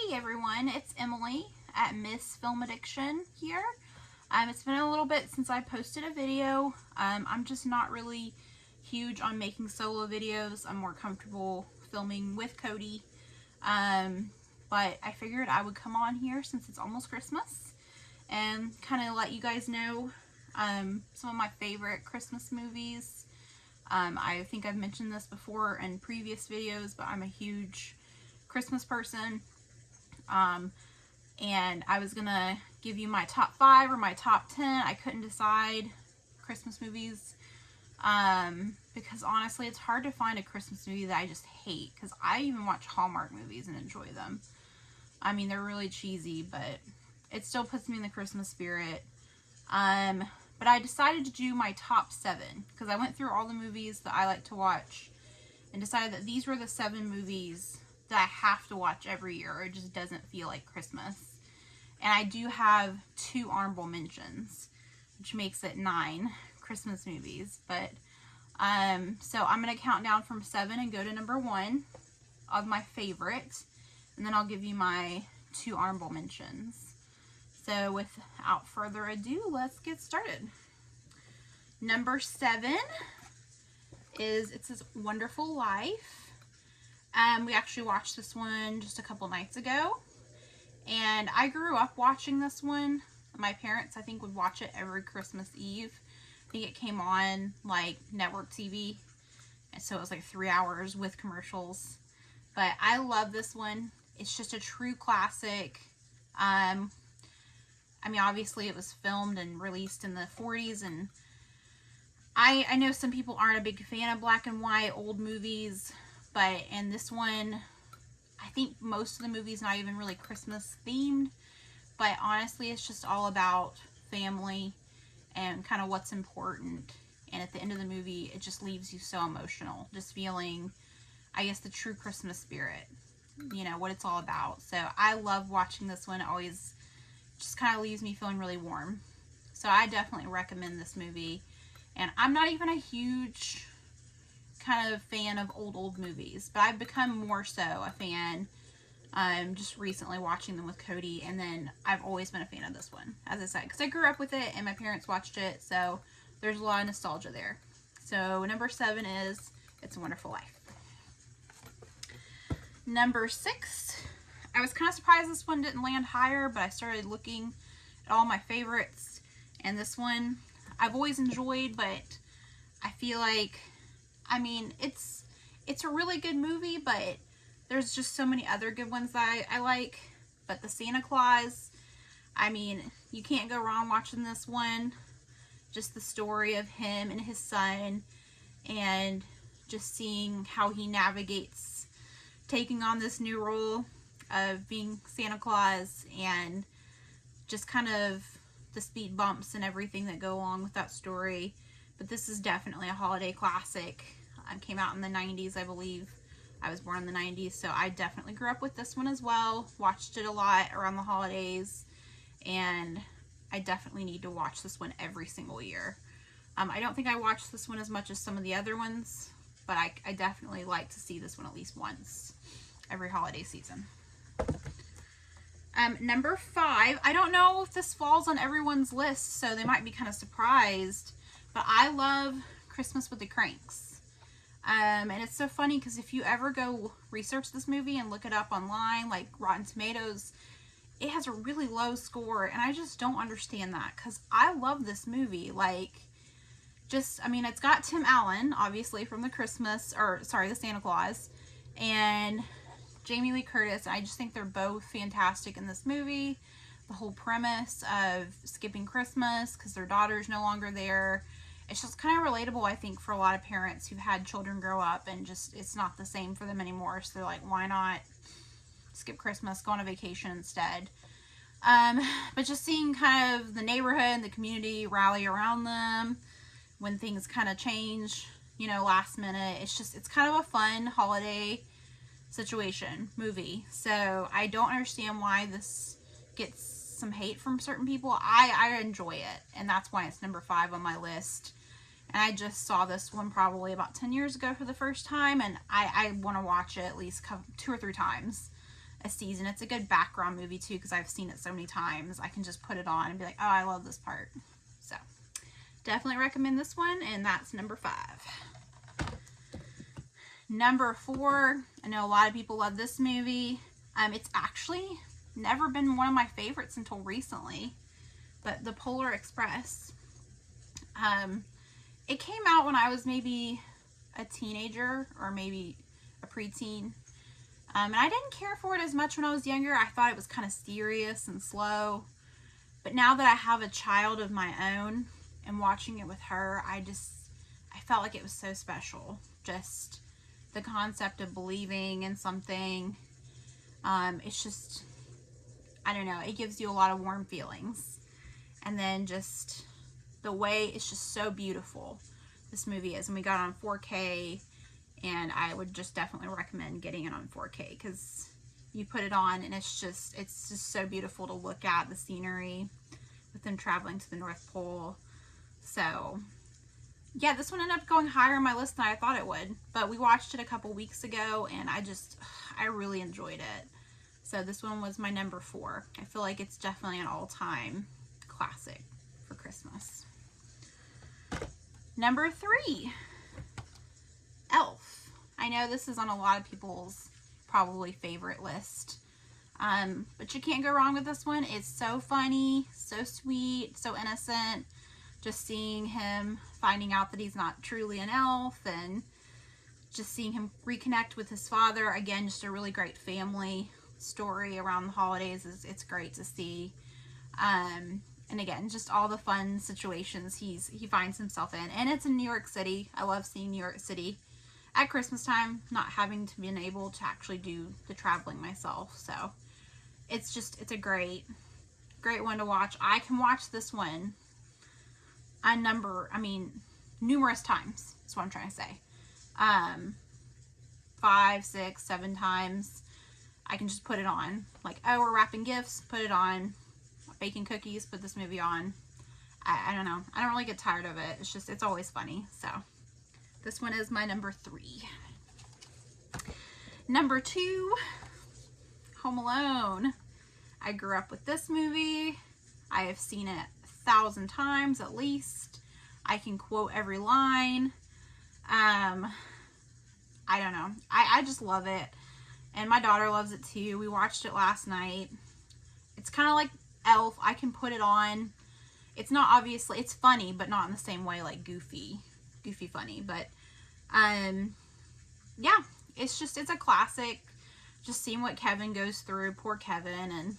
Hey everyone, it's Emily at Miss Film Addiction here. It's been a little bit since I posted a video. I'm just not really huge on making solo videos. I'm more comfortable filming with Cody. But I figured I would come on here since it's almost Christmas and kind of let you guys know some of my favorite Christmas movies. I think I've mentioned this before in previous videos, but I'm a huge Christmas person. And I was gonna give you my top 5 or my top 10. I couldn't decide Christmas movies because honestly it's hard to find a Christmas movie that I just hate, because I even watch Hallmark movies and enjoy them. I mean, they're really cheesy, but it still puts me in the Christmas spirit. But I decided to do my top 7 because I went through all the movies that I like to watch and decided that these were the 7 movies that I have to watch every year, or it just doesn't feel like Christmas. And I do have 2 honorable mentions, which makes it 9 Christmas movies. But so I'm going to count down from 7 and go to number 1 of my favorite, and then I'll give you my 2 honorable mentions. So without further ado, let's get started. Number 7 is It's a Wonderful Life. We actually watched this one just a couple nights ago, and I grew up watching this one. My parents, I think, would watch it every Christmas Eve. I think it came on like network TV, and so it was like 3 hours with commercials. But I love this one. It's just a true classic. I mean, obviously it was filmed and released in the 40s, and I know some people aren't a big fan of black and white old movies, but in this one, I think most of the movie's not even really Christmas themed, but honestly it's just all about family and kind of what's important. And at the end of the movie, it just leaves you so emotional, just feeling, I guess, the true Christmas spirit, you know, what it's all about. So I love watching this one. It always just kind of leaves me feeling really warm. So I definitely recommend this movie. And I'm not even a huge kind of fan of old movies, but I've become more so a fan just recently watching them with Cody, and then I've always been a fan of this one, as I said, because I grew up with it and my parents watched it, so there's a lot of nostalgia there. So number 7 is It's a Wonderful Life. Number 6, I was kind of surprised this one didn't land higher, but I started looking at all my favorites, and this one I've always enjoyed, but I feel like, I mean, it's a really good movie, but there's just so many other good ones that I like. But The Santa Claus, I mean, you can't go wrong watching this one. Just the story of him and his son, and just seeing how he navigates taking on this new role of being Santa Claus, and just kind of the speed bumps and everything that go along with that story. But this is definitely a holiday classic. It came out in the 90s, I believe. I was born in the 90s, so I definitely grew up with this one as well. Watched it a lot around the holidays, and I definitely need to watch this one every single year. I don't think I watched this one as much as some of the other ones, but I definitely like to see this one at least once every holiday season. Number 5, I don't know if this falls on everyone's list, so they might be kind of surprised, but I love Christmas with the Cranks. And it's so funny because if you ever go research this movie and look it up online, like Rotten Tomatoes, it has a really low score, and I just don't understand that, because I love this movie. Like, just, I mean, it's got Tim Allen, obviously, from the Santa Claus, and Jamie Lee Curtis. I just think they're both fantastic in this movie. The whole premise of skipping Christmas because their daughter's no longer there. It's just kind of relatable, I think, for a lot of parents who've had children grow up and just it's not the same for them anymore. So they're like, why not skip Christmas, go on a vacation instead? But just seeing kind of the neighborhood and the community rally around them when things kind of change, you know, last minute. It's kind of a fun holiday movie. So I don't understand why this gets some hate from certain people. I enjoy it, and that's why it's number 5 on my list. And I just saw this one probably about 10 years ago for the first time, and I want to watch it at least 2 or 3 times a season. It's a good background movie too, because I've seen it so many times. I can just put it on and be like, oh, I love this part. So definitely recommend this one, and that's number 5. Number 4, I know a lot of people love this movie. It's actually never been one of my favorites until recently, but The Polar Express. It came out when I was maybe a teenager or maybe a preteen. And I didn't care for it as much when I was younger. I thought it was kind of serious and slow. But now that I have a child of my own and watching it with her, I felt like it was so special. Just the concept of believing in something. It's just, I don't know, it gives you a lot of warm feelings. And then just the way, it's just so beautiful, this movie is. And we got it on 4K, and I would just definitely recommend getting it on 4K, because you put it on and it's just so beautiful to look at, the scenery with them traveling to the North Pole. So yeah, this one ended up going higher on my list than I thought it would, but we watched it a couple weeks ago and I really enjoyed it. So this one was my number 4. I feel like it's definitely an all-time classic for Christmas. Number 3, Elf. I know this is on a lot of people's probably favorite list, but you can't go wrong with this one. It's so funny, so sweet, so innocent. Just seeing him finding out that he's not truly an elf, and just seeing him reconnect with his father. Again, just a really great family story around the holidays. It's great to see. And again, just all the fun situations he finds himself in. And it's in New York City. I love seeing New York City at Christmas time, not having to be able to actually do the traveling myself. So it's a great one to watch. I can watch this one numerous times. That's what I'm trying to say. 5, 6, 7 times. I can just put it on. Like, oh, we're wrapping gifts, put it on. Baking cookies, put this movie on. I don't know. I don't really get tired of it. It's always funny. So this one is my number 3. Number 2, Home Alone. I grew up with this movie. I have seen it 1,000 times at least. I can quote every line. I don't know. I just love it. And my daughter loves it too. We watched it last night. It's kind of like Elf. I can put it on. It's not obviously, it's funny, but not in the same way, like goofy funny. But yeah, it's a classic. Just seeing what Kevin goes through, poor Kevin, and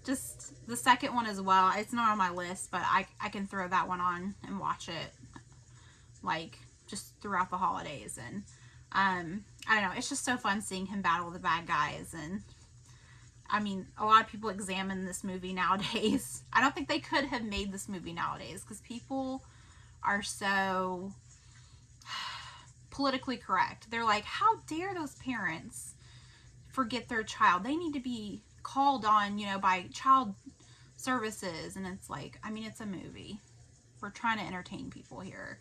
just the second one as well. It's not on my list, but I can throw that one on and watch it like just throughout the holidays. And I don't know, it's just so fun seeing him battle the bad guys. And I mean, a lot of people examine this movie nowadays. I don't think they could have made this movie nowadays, because people are so politically correct. They're like, how dare those parents forget their child? They need to be called on, by child services. And it's like, I mean, it's a movie. We're trying to entertain people here.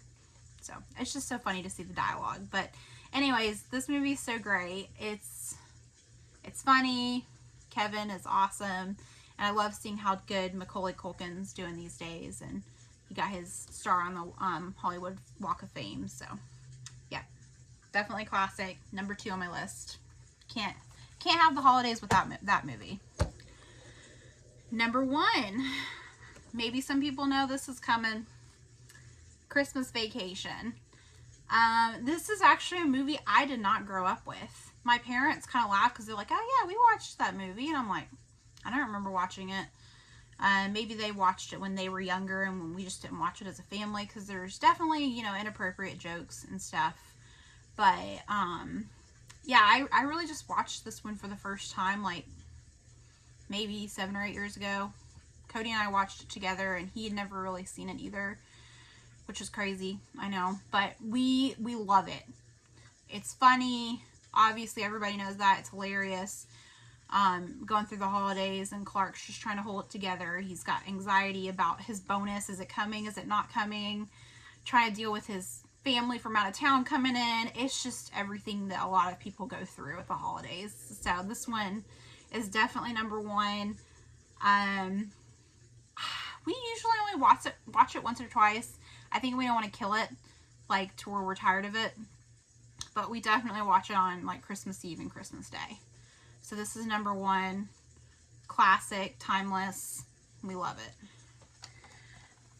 So it's just so funny to see the dialogue. But anyways, this movie is so great. It's funny. Kevin is awesome. And I love seeing how good Macaulay Culkin's doing these days. And he got his star on the Hollywood Walk of Fame. So yeah, definitely classic. Number 2 on my list. Can't have the holidays without that movie. Number 1. Maybe some people know this is coming. Christmas Vacation. This is actually a movie I did not grow up with. My parents kind of laugh because they're like, oh yeah, we watched that movie. And I'm like, I don't remember watching it. Maybe they watched it when they were younger and when we just didn't watch it as a family, because there's definitely, inappropriate jokes and stuff. But yeah, I really just watched this one for the first time, like maybe 7 or 8 years ago. Cody and I watched it together, and he had never really seen it either, which is crazy, I know. But we love it. It's funny. Obviously, everybody knows that. It's hilarious. Going through the holidays, and Clark's just trying to hold it together. He's got anxiety about his bonus. Is it coming? Is it not coming? Trying to deal with his family from out of town coming in. It's just everything that a lot of people go through with the holidays. So this one is definitely number one. We usually only watch it once or twice. I think we don't want to kill it, like, to where we're tired of it. But we definitely watch it on, like, Christmas Eve and Christmas Day. So this is number one. Classic, timeless. We love it.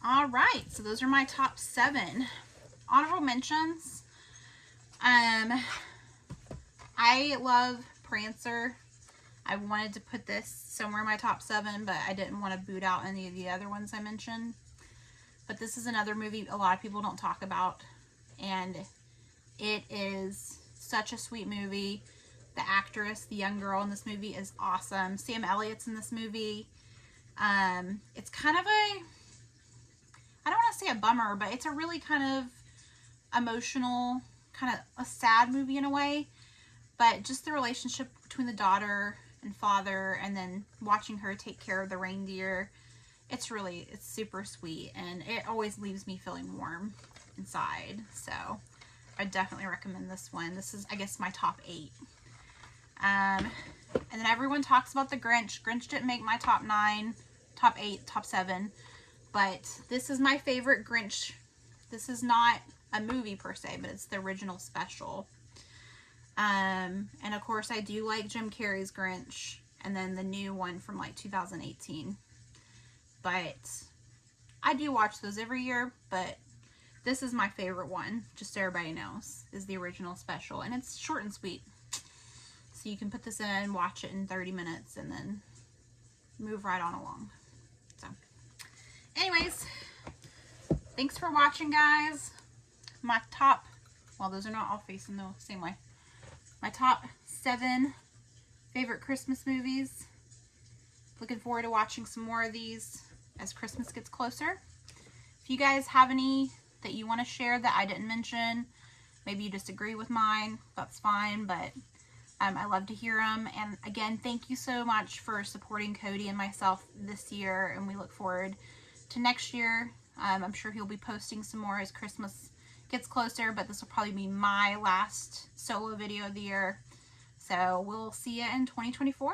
Alright, so those are my top 7. Honorable mentions. I love Prancer. I wanted to put this somewhere in my top 7, but I didn't want to boot out any of the other ones I mentioned. But this is another movie a lot of people don't talk about, and it is such a sweet movie. The actress, the young girl in this movie, is awesome. Sam Elliott's in this movie. It's kind of I don't want to say a bummer, but it's a really kind of emotional, kind of a sad movie in a way. But just the relationship between the daughter and father, and then watching her take care of the reindeer, it's super sweet, and it always leaves me feeling warm inside. So I definitely recommend this one. This is, I guess, my top 8. And then everyone talks about the Grinch. Grinch didn't make my top 9, top 8, top 7, but this is my favorite Grinch. This is not a movie per se, but it's the original special. And of course I do like Jim Carrey's Grinch, and then the new one from like 2018. But I do watch those every year, but this is my favorite one, just so everybody knows, is the original special. And it's short and sweet. So you can put this in, watch it in 30 minutes, and then move right on along. So, anyways, thanks for watching, guys. My top, well, those are not all facing the same way. My top 7 favorite Christmas movies. Looking forward to watching some more of these as Christmas gets closer. If you guys have any that you want to share that I didn't mention, maybe you disagree with mine, that's fine, but I love to hear them. And again, thank you so much for supporting Cody and myself this year, and we look forward to next year. I'm sure he'll be posting some more as Christmas gets closer, but this will probably be my last solo video of the year. So we'll see you in 2024.